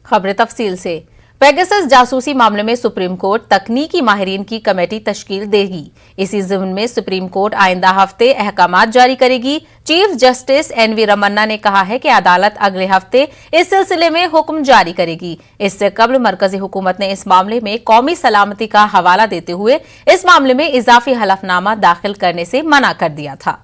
खबरें तफसील से। पेगासस जासूसी मामले में सुप्रीम कोर्ट तकनीकी माहिरीन की कमेटी तश्कील देगी। इसी ज़िम्न में सुप्रीम कोर्ट आइंदा हफ्ते अहकामात जारी करेगी। चीफ जस्टिस एनवी रमन्ना ने कहा है कि अदालत अगले हफ्ते इस सिलसिले में हुक्म जारी करेगी। इससे कबल मरकजी हुकूमत ने इस मामले में कौमी सलामती का हवाला देते हुए इस मामले में इजाफी हलफनामा दाखिल करने से मना कर दिया था।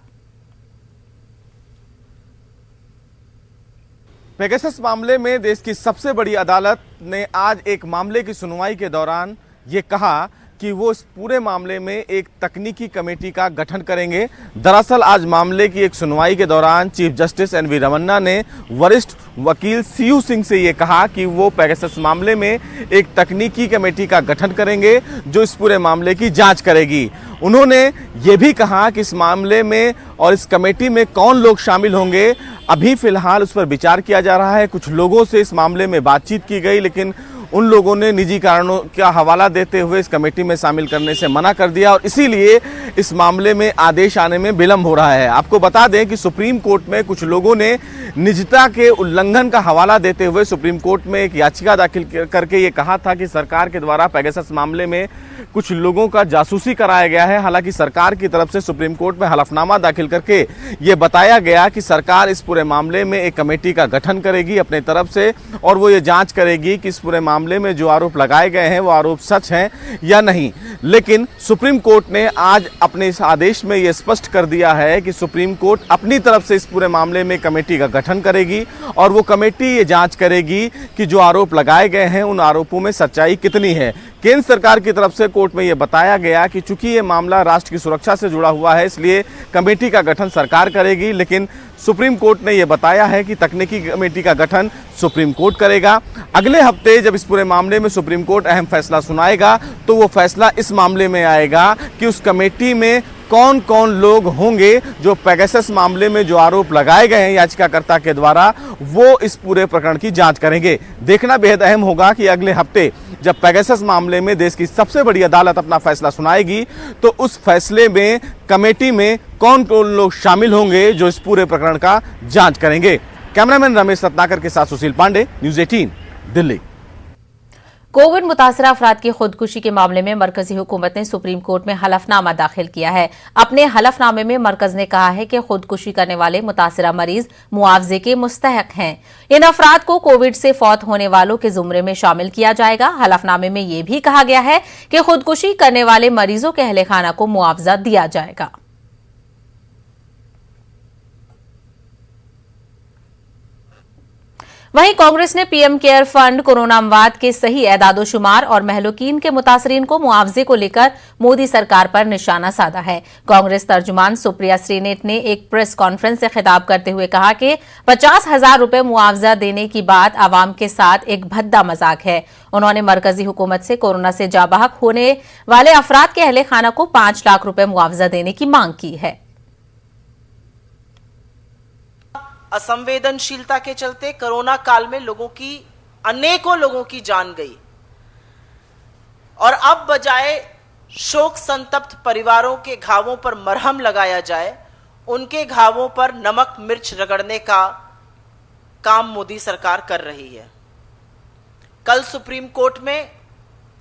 पेगासस मामले में देश की सबसे बड़ी अदालत ने आज एक मामले की सुनवाई के दौरान ये कहा कि वो इस पूरे मामले में एक तकनीकी कमेटी का गठन करेंगे। दरअसल आज मामले की एक सुनवाई के दौरान चीफ जस्टिस एनवी रमन्ना ने वरिष्ठ वकील सीयू सिंह से ये कहा कि वो पेगासस मामले में एक तकनीकी कमेटी का गठन करेंगे जो इस पूरे मामले की जांच करेगी। उन्होंने ये भी कहा कि इस मामले में और इस कमेटी में कौन लोग शामिल होंगे अभी फिलहाल उस पर विचार किया जा रहा है। कुछ लोगों से इस मामले में बातचीत की गई, लेकिन उन लोगों ने निजी कारणों का हवाला देते हुए इस कमेटी में शामिल करने से मना कर दिया और इसीलिए इस मामले में आदेश आने में विलंब हो रहा है। आपको बता दें कि सुप्रीम कोर्ट में कुछ लोगों ने निजता के उल्लंघन का हवाला देते हुए सुप्रीम कोर्ट में एक याचिका दाखिल करके ये कहा था कि सरकार के द्वारा पेगासस मामले में कुछ लोगों का जासूसी कराया गया है। हालांकि सरकार की तरफ से सुप्रीम कोर्ट में हलफनामा दाखिल करके ये बताया गया कि सरकार इस पूरे मामले में एक कमेटी का गठन करेगी अपने तरफ से और वो ये जांच करेगी कि इस पूरे मामले में जो आरोप लगाए गए हैं वो आरोप सच हैं या नहीं। लेकिन सुप्रीम कोर्ट ने आज अपने इस आदेश में ये स्पष्ट कर दिया है कि सुप्रीम कोर्ट अपनी तरफ से इस पूरे मामले में कमेटी का गठन करेगी और वो कमेटी ये जांच करेगी कि जो आरोप लगाए गए हैं उन आरोपों में सच्चाई कितनी है। केंद्र सरकार की तरफ से कोर्ट में यह बताया गया कि चूंकि ये मामला राष्ट्र की सुरक्षा से जुड़ा हुआ है इसलिए कमेटी का गठन सरकार करेगी, लेकिन सुप्रीम कोर्ट ने यह बताया है कि तकनीकी कमेटी का गठन सुप्रीम कोर्ट करेगा। अगले हफ्ते जब इस पूरे मामले में सुप्रीम कोर्ट अहम फैसला सुनाएगा तो वो फैसला इस मामले में आएगा कि उस कमेटी में कौन कौन लोग होंगे जो पेगासस मामले में जो आरोप लगाए गए हैं याचिकाकर्ता के द्वारा वो इस पूरे प्रकरण की जांच करेंगे। देखना बेहद अहम होगा कि अगले हफ्ते जब पेगासस मामले में देश की सबसे बड़ी अदालत अपना फैसला सुनाएगी तो उस फैसले में कमेटी में कौन कौन लोग शामिल होंगे जो इस पूरे प्रकरण का जांच करेंगे। कैमरामैन रमेश रत्नाकर के साथ सुशील पांडे, न्यूज़ 18, दिल्ली। कोविड मुतासरा अफराद की खुदकुशी के मामले में मरकजी हुकूमत ने सुप्रीम कोर्ट में हलफनामा दाखिल किया है। अपने हलफनामे में मरकज ने कहा है कि खुदकुशी करने वाले मुतासरा मरीज मुआवजे के मुस्तहक हैं। इन अफराद को कोविड से फौत होने वालों के जुमरे में शामिल किया जाएगा। हलफनामे में यह भी कहा गया है कि खुदकुशी करने वाले मरीजों के अहले खाना को मुआवजा दिया जाएगा। वहीं कांग्रेस ने पीएम केयर फंड, कोरोना अमवात के सही एदादोशुमार और महलूकीन के मुतासरीन को मुआवजे को लेकर मोदी सरकार पर निशाना साधा है। कांग्रेस तर्जुमान सुप्रिया श्रीनेत ने एक प्रेस कॉन्फ्रेंस से खिताब करते हुए कहा कि 50,000 रुपए मुआवजा देने की बात आवाम के साथ एक भद्दा मजाक है। उन्होंने मरकजी हुकूमत से कोरोना से जाबाहक होने वाले अफराद के अहले खाना को 5 लाख रुपए मुआवजा देने की मांग की है। असंवेदनशीलता के चलते कोरोना काल में अनेकों लोगों की जान गई और अब बजाय शोक संतप्त परिवारों के घावों पर मरहम लगाया जाए, उनके घावों पर नमक मिर्च रगड़ने का काम मोदी सरकार कर रही है। कल सुप्रीम कोर्ट में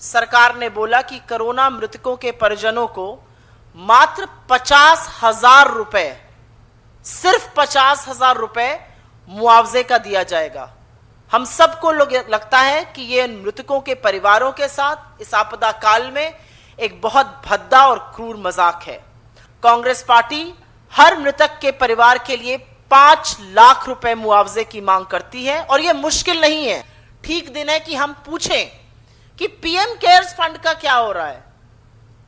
सरकार ने बोला कि कोरोना मृतकों के परिजनों को मात्र 50,000 रुपए, सिर्फ 50,000 रुपए मुआवजे का दिया जाएगा। हम सबको लगता है कि ये मृतकों के परिवारों के साथ इस आपदा काल में एक बहुत भद्दा और क्रूर मजाक है। कांग्रेस पार्टी हर मृतक के परिवार के लिए 5 लाख रुपए मुआवजे की मांग करती है और यह मुश्किल नहीं है। ठीक दिन है कि हम पूछें कि पीएम केयर्स फंड का क्या हो रहा है।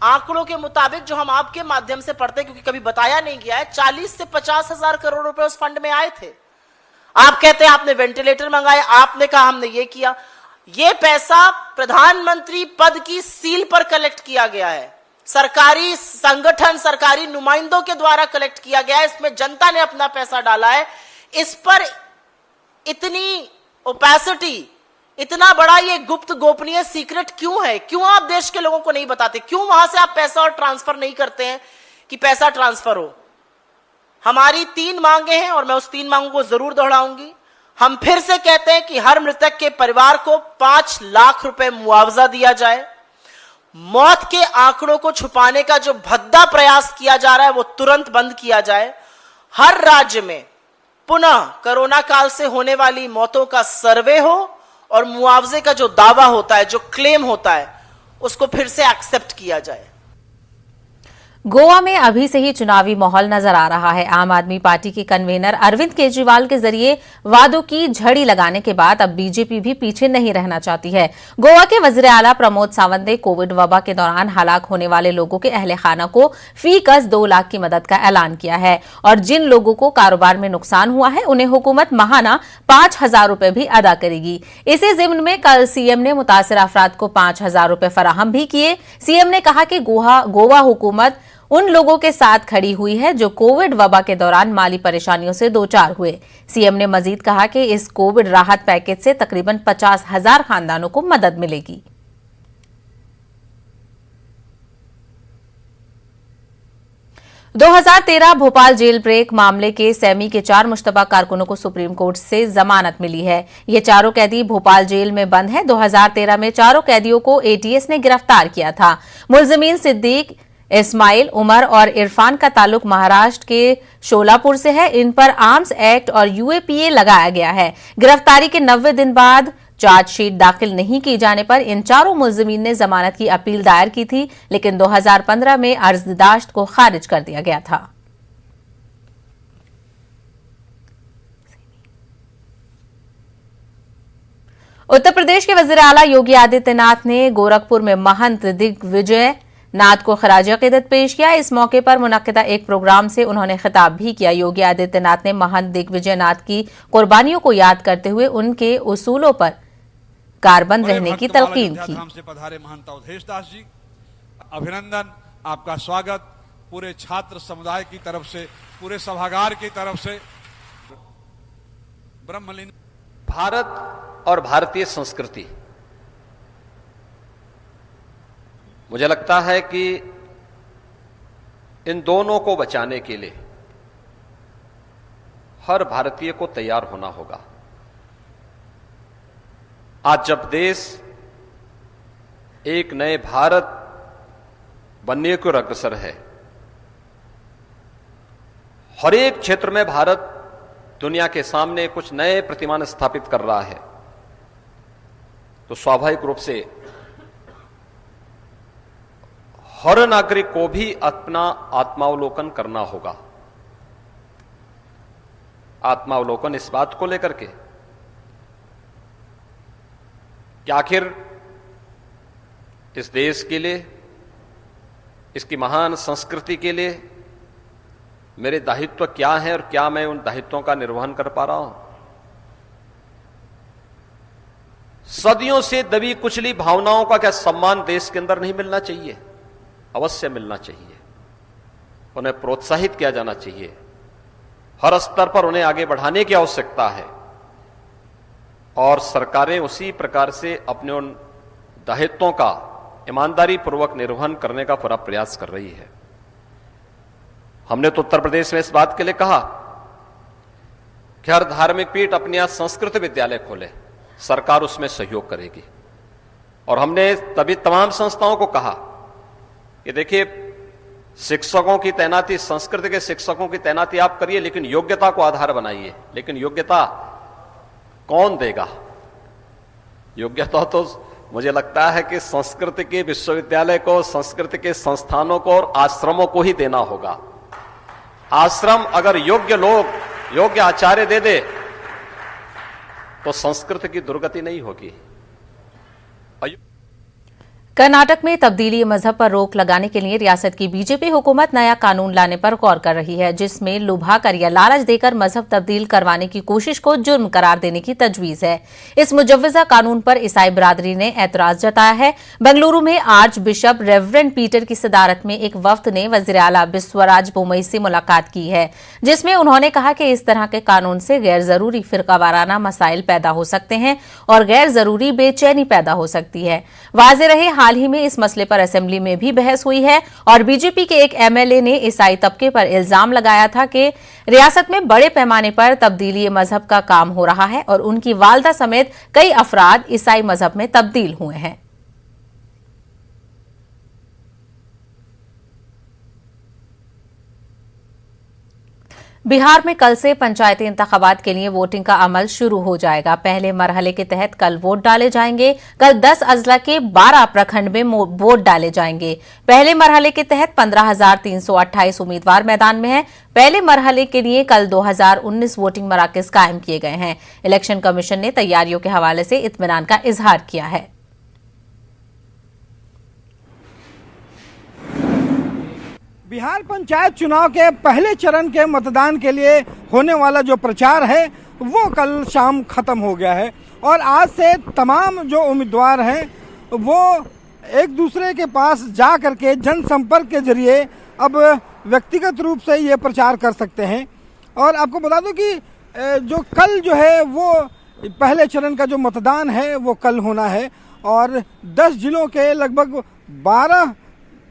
आंकड़ों के मुताबिक जो हम आपके माध्यम से पढ़ते हैं, क्योंकि कभी बताया नहीं गया है, 40 से 50,000 करोड़ रुपए उस फंड में आए थे। आप कहते हैं आपने वेंटिलेटर मंगाए, आपने कहा हमने ये किया। ये पैसा प्रधानमंत्री पद की सील पर कलेक्ट किया गया है, सरकारी संगठन, सरकारी नुमाइंदों के द्वारा कलेक्ट किया गया है। इसमें जनता ने अपना पैसा डाला है। इस पर इतनी ओपेसिटी, इतना बड़ा ये गुप्त गोपनीय सीक्रेट क्यों है? क्यों आप देश के लोगों को नहीं बताते? क्यों वहां से आप पैसा और ट्रांसफर नहीं करते हैं कि पैसा ट्रांसफर हो? हमारी 3 मांगे हैं और मैं उस 3 मांगों को जरूर दोहराऊंगी। हम फिर से कहते हैं कि हर मृतक के परिवार को 5 लाख रुपए मुआवजा दिया जाए। मौत के आंकड़ों को छुपाने का जो भद्दा प्रयास किया जा रहा है वो तुरंत बंद किया जाए। हर राज्य में पुनः कोरोना काल से होने वाली मौतों का सर्वे हो और मुआवजे का जो दावा होता है, जो क्लेम होता है, उसको फिर से एक्सेप्ट किया जाए। गोवा में अभी से ही चुनावी माहौल नजर आ रहा है। आम आदमी पार्टी के कन्वीनर अरविंद केजरीवाल के जरिए वादों की झड़ी लगाने के बाद अब बीजेपी भी पीछे नहीं रहना चाहती है। गोवा के वजीर आला प्रमोद सावंत ने कोविड वबा के दौरान हलाक होने वाले लोगों के अहले खाना को फी कस 2 लाख की मदद का ऐलान किया है और जिन लोगों को कारोबार में नुकसान हुआ है उन्हें हुकूमत माहाना 5,000 रुपए भी अदा करेगी। इसी जिम्न में कल सीएम ने मुतासिर अफराद को 5,000 रुपए फराहम भी किए। सीएम ने कहा कि गोवा हुकूमत उन लोगों के साथ खड़ी हुई है जो कोविड वबा के दौरान माली परेशानियों से दो चार हुए। सीएम ने मजीद कहा कि इस कोविड राहत पैकेज से तकरीबन 50,000 खानदानों को मदद मिलेगी। – 2013 भोपाल जेल ब्रेक मामले के सेमी के 4 मुश्तबा कारकुनों को सुप्रीम कोर्ट से जमानत मिली है। ये चारों कैदी भोपाल जेल में बंद हैं। 2013 में चारों कैदियों को एटीएस ने गिरफ्तार किया था। मुलजमीन सिद्दीक, इस्माइल, उमर और इरफान का ताल्लुक महाराष्ट्र के शोलापुर से है। इन पर आर्म्स एक्ट और यूएपीए लगाया गया है। गिरफ्तारी के 90 दिन बाद चार्जशीट दाखिल नहीं की जाने पर इन चारों मुलजमीन ने जमानत की अपील दायर की थी, लेकिन 2015 में अर्जदाश्त को खारिज कर दिया गया था। उत्तर प्रदेश के वजीर आला योगी आदित्यनाथ ने गोरखपुर में महंत दिग्विजय नाथ को खराज अकीदत पेश किया। इस मौके पर मुनक्किदा एक प्रोग्राम से उन्होंने खिताब भी किया। योगी आदित्यनाथ ने महंत दिग्विजय नाथ की कुर्बानियों को याद करते हुए उनके उसूलों पर कारबंद रहने की तलकीन की। पधारे महंत अवधेश दास जी, अभिनंदन, आपका स्वागत पूरे छात्र समुदाय की तरफ से, पूरे सभागार की तरफ से। ब्रह्मलीन भारत और भारतीय संस्कृति, मुझे लगता है कि इन दोनों को बचाने के लिए हर भारतीय को तैयार होना होगा। आज जब देश एक नए भारत बनने की ओर अग्रसर है, हर एक क्षेत्र में भारत दुनिया के सामने कुछ नए प्रतिमान स्थापित कर रहा है, तो स्वाभाविक रूप से हर नागरिक को भी अपना आत्मावलोकन करना होगा। आत्मावलोकन इस बात को लेकर के कि आखिर इस देश के लिए, इसकी महान संस्कृति के लिए मेरे दायित्व क्या है और क्या मैं उन दायित्वों का निर्वहन कर पा रहा हूं। सदियों से दबी कुचली भावनाओं का क्या सम्मान देश के अंदर नहीं मिलना चाहिए? अवश्य मिलना चाहिए। उन्हें प्रोत्साहित किया जाना चाहिए। हर स्तर पर उन्हें आगे बढ़ाने की आवश्यकता है और सरकारें उसी प्रकार से अपने उन दायित्वों का ईमानदारी पूर्वक निर्वहन करने का पूरा प्रयास कर रही है। हमने तो उत्तर प्रदेश में इस बात के लिए कहा कि हर धार्मिक पीठ अपने यहां संस्कृत विद्यालय खोले, सरकार उसमें सहयोग करेगी। और हमने तभी तमाम संस्थाओं को कहा कि देखिए, शिक्षकों की तैनाती, संस्कृत के शिक्षकों की तैनाती आप करिए, लेकिन योग्यता को आधार बनाइए। लेकिन योग्यता कौन देगा? योग्यता तो मुझे लगता है कि संस्कृत के विश्वविद्यालय को, संस्कृत के संस्थानों को और आश्रमों को ही देना होगा। आश्रम अगर योग्य लोग, योग्य आचार्य दे दे तो संस्कृत की दुर्गति नहीं होगी। कर्नाटक में तब्दीली मजहब पर रोक लगाने के लिए रियासत की बीजेपी हुकूमत नया कानून लाने पर गौर कर रही है, जिसमें लुभाकर या लालच देकर मजहब तब्दील करवाने की कोशिश को जुर्म करार देने की तजवीज है। इस मुजव्वजा कानून पर ईसाई बिरादरी ने एतराज जताया है। बेंगलुरु में आर्च बिशप रेवरेंड पीटर की सदारत में एक वफ्द ने वजीर आला बिस्वराज बोमई से मुलाकात की है, जिसमें उन्होंने कहा कि इस तरह के कानून से गैर जरूरी फिरकावाराना मसाइल पैदा हो सकते हैं और गैर जरूरी बेचैनी पैदा हो सकती है। वाज़ेह रहे, हाल ही में इस मसले पर असेंबली में भी बहस हुई है और बीजेपी के एक एमएलए ने ईसाई तबके पर इल्जाम लगाया था कि रियासत में बड़े पैमाने पर तब्दीली मजहब का काम हो रहा है और उनकी वालदा समेत कई अफराद ईसाई मजहब में तब्दील हुए हैं। बिहार में कल से पंचायती इंतखाबात के लिए वोटिंग का अमल शुरू हो जाएगा। पहले मरहले के तहत कल वोट डाले जाएंगे। कल 10 अजला के 12 प्रखंड में वोट डाले जाएंगे। पहले मरहले के तहत 15,328 उम्मीदवार मैदान में हैं। पहले मरहले के लिए कल 2019 वोटिंग मराकज कायम किए गए हैं। इलेक्शन कमीशन ने तैयारियों के हवाले से इत्मीनान का इजहार किया है। बिहार पंचायत चुनाव के पहले चरण के मतदान के लिए होने वाला जो प्रचार है वो कल शाम खत्म हो गया है और आज से तमाम जो उम्मीदवार हैं वो एक दूसरे के पास जा करके जनसंपर्क के जरिए अब व्यक्तिगत रूप से ये प्रचार कर सकते हैं। और आपको बता दूं कि जो कल जो है वो पहले चरण का जो मतदान है वो कल होना है और 10 जिलों के लगभग 12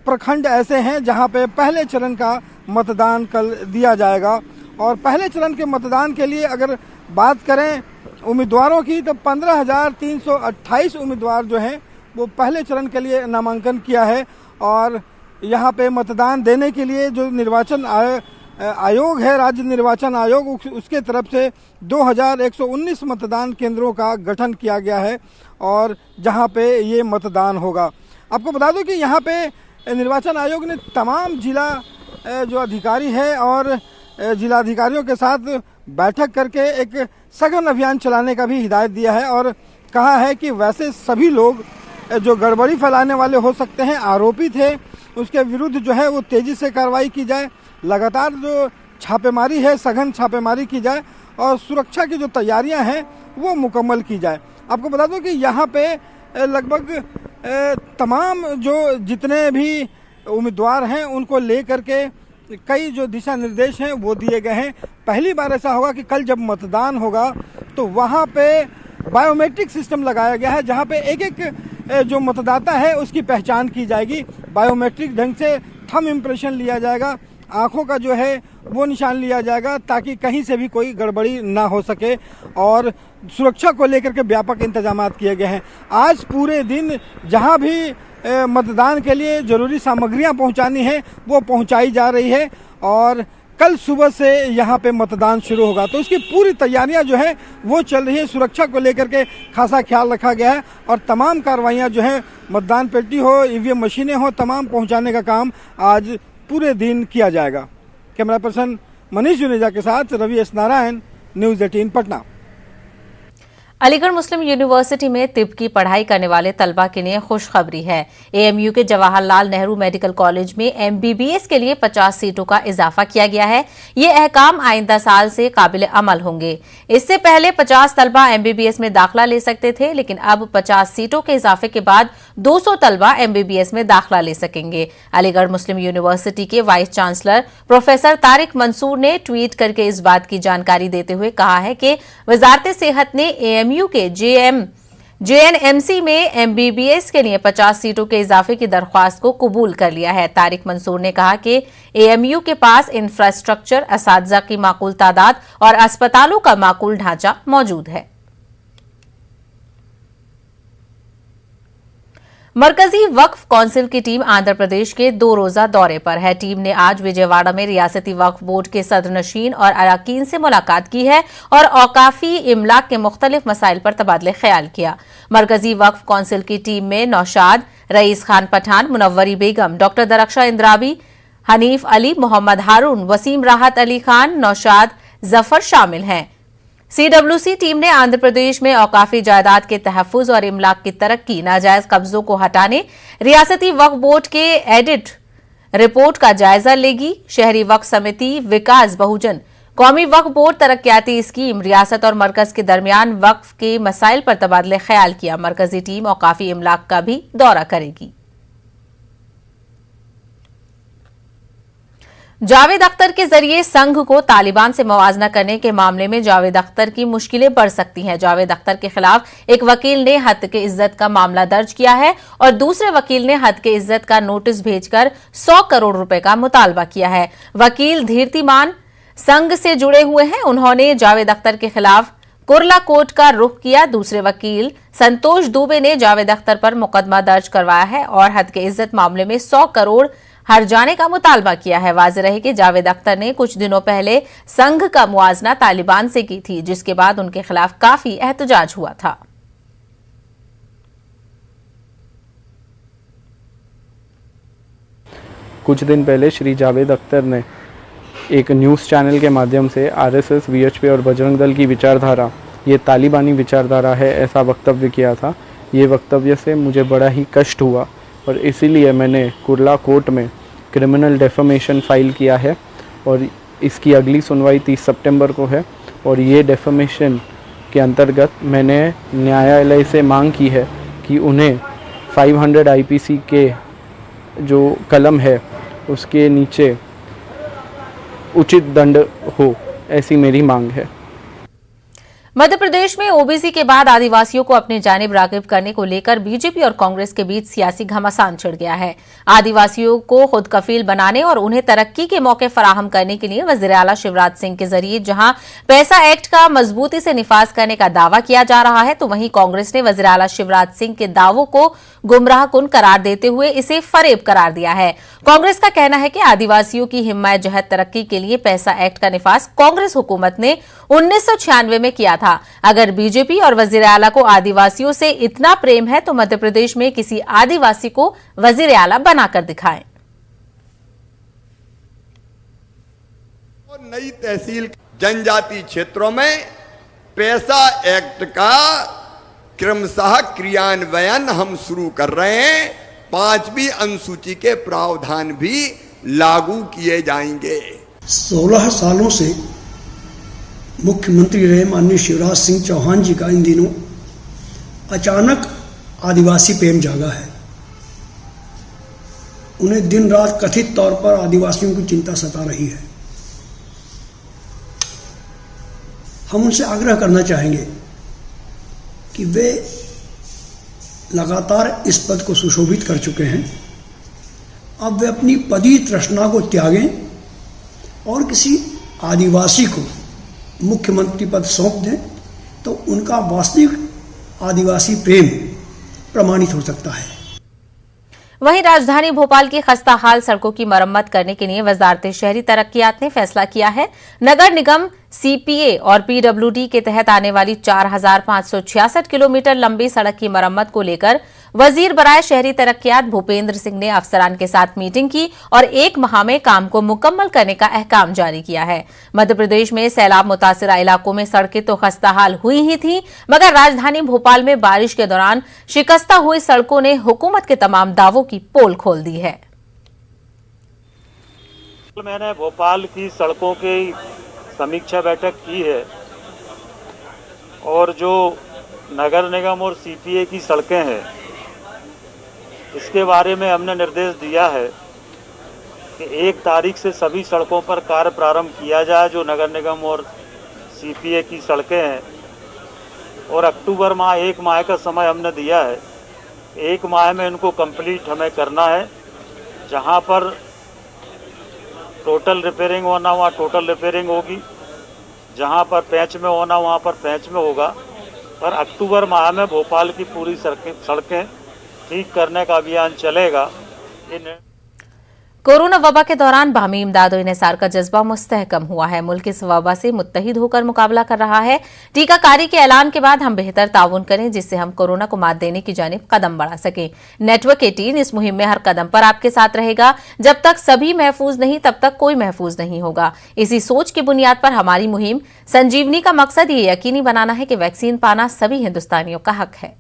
प्रखंड ऐसे हैं जहां पे पहले चरण का मतदान कल दिया जाएगा। और पहले चरण के मतदान के लिए अगर बात करें उम्मीदवारों की तो 15,328 उम्मीदवार जो हैं वो पहले चरण के लिए नामांकन किया है और यहां पे मतदान देने के लिए जो निर्वाचन आयोग है, राज्य निर्वाचन आयोग, उसके तरफ से 2,119 मतदान केंद्रों का गठन किया गया है और जहां पे ये मतदान होगा। आपको बता दूं कि यहाँ पे निर्वाचन आयोग ने तमाम जिला जो अधिकारी है और जिलाधिकारियों के साथ बैठक करके एक सघन अभियान चलाने का भी हिदायत दिया है और कहा है कि वैसे सभी लोग जो गड़बड़ी फैलाने वाले हो सकते हैं, आरोपित है, उसके विरुद्ध जो है वो तेजी से कार्रवाई की जाए। लगातार जो छापेमारी है, सघन छापेमारी की जाए और सुरक्षा की जो तैयारियां हैं वो मुकम्मल की जाए। आपको बता दूं कि यहाँ पे लगभग तमाम जो जितने भी उम्मीदवार हैं उनको लेकर के कई जो दिशा निर्देश हैं वो दिए गए हैं। पहली बार ऐसा होगा कि कल जब मतदान होगा तो वहाँ पे बायोमेट्रिक सिस्टम लगाया गया है जहाँ पे एक एक जो मतदाता है उसकी पहचान की जाएगी। बायोमेट्रिक ढंग से थंब इम्प्रेशन लिया जाएगा, आंखों का जो है वो निशान लिया जाएगा ताकि कहीं से भी कोई गड़बड़ी ना हो सके और सुरक्षा को लेकर के व्यापक इंतजाम किए गए हैं। आज पूरे दिन जहां भी मतदान के लिए जरूरी सामग्रियां पहुंचानी है वो पहुंचाई जा रही है और कल सुबह से यहां पे मतदान शुरू होगा तो इसकी पूरी तैयारियां जो है वो चल रही है। सुरक्षा को लेकर के खासा ख्याल रखा गया है और तमाम कार्रवाइयां जो है मतदान पेटी हो, ईवीएम मशीनें हो, तमाम पहुंचाने का काम आज पूरे दिन किया जाएगा। कैमरा पर्सन मनीष जुनेजा के साथ Ravi S Narayan, news 18 Patna. Aligarh Muslim university में तिब की पढ़ाई करने वाले तलबा के लिए खुशखबरी है। एएमयू के जवाहरलाल नेहरू मेडिकल कॉलेज में एमबीबीएस के लिए 50 सीटों का इजाफा किया गया है। ये अहकाम आइंदा साल से काबिल अमल होंगे। इससे पहले 50 तलबा एमबीबीएस में दाखिला ले सकते थे, लेकिन अब 50 सीटों के इजाफे के बाद 200 तलबा एमबीबीएस में दाखिला ले सकेंगे। अलीगढ़ मुस्लिम यूनिवर्सिटी के vice chancellor professor Tariq Mansoor ने ट्वीट करके इस बात की जानकारी देते हुए कहा है कि वजारत सेहत ने एएमयू के जेएनएमसी में एमबीबीएस के लिए 50 सीटों के इजाफे की दरख्वास्त को कबूल कर लिया है। तारिक मंसूर ने कहा कि एएमयू के पास इंफ्रास्ट्रक्चर, असातिज़ा की माकूल तादाद और अस्पतालों का माकूल ढांचा मौजूद है। मरकजी वक्फ कौंसिल की टीम आंध्र प्रदेश के 2 रोजा दौरे पर है। टीम ने आज विजयवाड़ा में रियासती वक्फ बोर्ड के सदरनशीन और अरकान से मुलाकात की है और औकाफी इमलाक के मुख्तलिफ मसाइल पर तबादले ख्याल किया। मरकजी वक्फ कौंसिल की टीम में नौशाद, रईस खान पठान, मुनव्वरी बेगम, डॉक्टर दरख्शा इंद्राबी, हनीफ अली, मोहम्मद हारून, वसीम राहत अली खान, नौशाद जफर शामिल हैं। सीडब्ल्यूसी टीम ने आंध्र प्रदेश में औकाफी जायदाद के तहफ्फुज और इमलाक की तरक्की, नाजायज कब्जों को हटाने, रियासती वक्फ बोर्ड के एडिट रिपोर्ट का जायजा लेगी। शहरी वक्फ समिति, विकास बहुजन, कौमी वक्फ बोर्ड, तरक्याती स्कीम, रियासत और मरकज के दरमियान वक्फ के मसाइल पर तबादले ख्याल किया। मरकजी टीम औकाफी इमलाक का भी दौरा करेगी। जावेद अख्तर के जरिए संघ को तालिबान से मुवाजना करने के मामले में जावेद अख्तर की मुश्किलें बढ़ सकती हैं। जावेद अख्तर के खिलाफ एक वकील ने हत्या के इज्जत का मामला दर्ज किया है और दूसरे वकील ने हत्या के इज्जत का नोटिस भेजकर 100 करोड़ रुपए का मुतालबा किया है। वकील धीरतीमान संघ से जुड़े हुए हैं। उन्होंने जावेद अख्तर के खिलाफ कुर्ला कोर्ट का रुख किया। दूसरे वकील संतोष दुबे ने जावेद अख्तर पर मुकदमा दर्ज करवाया है और हत्या के इज्जत मामले में 100 करोड़ हर जाने का मुतालबा किया है। वाज़ेह रहे कि जावेद अख्तर ने कुछ दिनों पहले संघ का मुआवजा तालिबान से की थी, जिसके बाद उनके खिलाफ काफी एहतजाज हुआ था। कुछ दिन पहले श्री जावेद अख्तर ने एक न्यूज़ चैनल के माध्यम से आरएसएस, वीएचपी और बजरंग दल की विचारधारा ये तालिबानी विचारधारा है ऐसा वक्तव्य किया था। ये वक्तव्य से मुझे बड़ा ही कष्ट हुआ और इसीलिए मैंने कुर्ला कोर्ट में क्रिमिनल डेफेमेशन फाइल किया है और इसकी अगली सुनवाई 30 सितंबर को है। और ये डेफेमेशन के अंतर्गत मैंने न्यायालय से मांग की है कि उन्हें 500 आईपीसी के जो कलम है उसके नीचे उचित दंड हो, ऐसी मेरी मांग है। मध्य प्रदेश में ओबीसी के बाद आदिवासियों को अपनी जानिब राग़िब करने को लेकर बीजेपी और कांग्रेस के बीच सियासी घमासान छिड़ गया है। आदिवासियों को खुद कफील बनाने और उन्हें तरक्की के मौके फराहम करने के लिए वज़ीर आला शिवराज सिंह के जरिए जहां पैसा एक्ट का मजबूती से निफाज करने का दावा किया जा रहा है, तो वहीं कांग्रेस ने वज़ीर आला शिवराज सिंह के दावों को गुमराहकुन करार देते हुए इसे फरेब करार दिया है। कांग्रेस का कहना है कि आदिवासियों की हिम्मत जहत तरक्की के लिए पैसा एक्ट का निफाज कांग्रेस हुकूमत ने 1996 में किया था। अगर बीजेपी और वज़ीर आला को आदिवासियों से इतना प्रेम है तो मध्य प्रदेश में किसी आदिवासी को वज़ीर आला बनाकर दिखाएं। नई तहसील जनजाति क्षेत्रों में पैसा एक्ट का क्रमशः क्रियान्वयन हम शुरू कर रहे हैं। 5वीं अनुसूची के प्रावधान भी लागू किए जाएंगे। 16 सालों से मुख्यमंत्री रहे माननीय शिवराज सिंह चौहान जी का इन दिनों अचानक आदिवासी प्रेम जागा है। उन्हें दिन रात कथित तौर पर आदिवासियों की चिंता सता रही है। हम उनसे आग्रह करना चाहेंगे कि वे लगातार इस पद को सुशोभित कर चुके हैं। अब वे अपनी पदी तृष्णा को त्यागें और किसी आदिवासी को मुख्यमंत्री पद सौंप दें, तो उनका वास्तविक आदिवासी प्रेम प्रमाणित हो सकता है। वहीं राजधानी भोपाल की खस्ताहाल सड़कों की मरम्मत करने के लिए वजारत शहरी तरक्कियात ने फैसला किया है। नगर निगम सीपीए और पीडब्ल्यूडी के तहत आने वाली 4566 किलोमीटर लंबी सड़क की मरम्मत को लेकर वजीर बराए शहरी तरक्कियात भूपेंद्र सिंह ने अफसरान के साथ मीटिंग की और 1 माह में काम को मुकम्मल करने का अहकाम जारी किया है। मध्य प्रदेश में सैलाब मुतासिरा इलाकों में सड़कें तो खस्ताहाल हुई ही थी, मगर राजधानी भोपाल में बारिश के दौरान शिकस्ता हुई सड़कों ने हुकूमत के तमाम दावों की पोल खोल दी है। मैंने भोपाल की सड़कों की समीक्षा बैठक की है और जो नगर निगम और सीपीए की सड़कें हैं इसके बारे में हमने निर्देश दिया है कि 1 तारीख से सभी सड़कों पर कार्य प्रारंभ किया जाए जो नगर निगम और सीपीए की सड़कें हैं। और अक्टूबर माह 1 माह का समय हमने दिया है। 1 माह में इनको कंप्लीट हमें करना है। जहां पर टोटल रिपेयरिंग होना वहाँ टोटल रिपेयरिंग होगी, जहाँ पर पैच में होना वहाँ पर पैच में होगा। पर अक्टूबर माह में भोपाल की पूरी सड़कें ठीक करने का अभियान चलेगा। कोरोना वबा के दौरान बाहमी इमदाद और इन्हिसार का जज्बा मुस्तहकम हुआ है। मुल्क इस वबा से मुत्तहिद होकर मुकाबला कर रहा है। टीकाकारी के ऐलान के बाद हम बेहतर ताउन करें जिससे हम कोरोना को मात देने की जानिब कदम बढ़ा सकें। नेटवर्क 18 इस मुहिम में हर कदम पर आपके साथ रहेगा। जब तक सभी महफूज नहीं तब तक कोई महफूज नहीं होगा। इसी सोच की बुनियाद पर हमारी मुहिम संजीवनी का मकसद ये यकीनी बनाना है कि वैक्सीन पाना सभी हिंदुस्तानियों का हक है।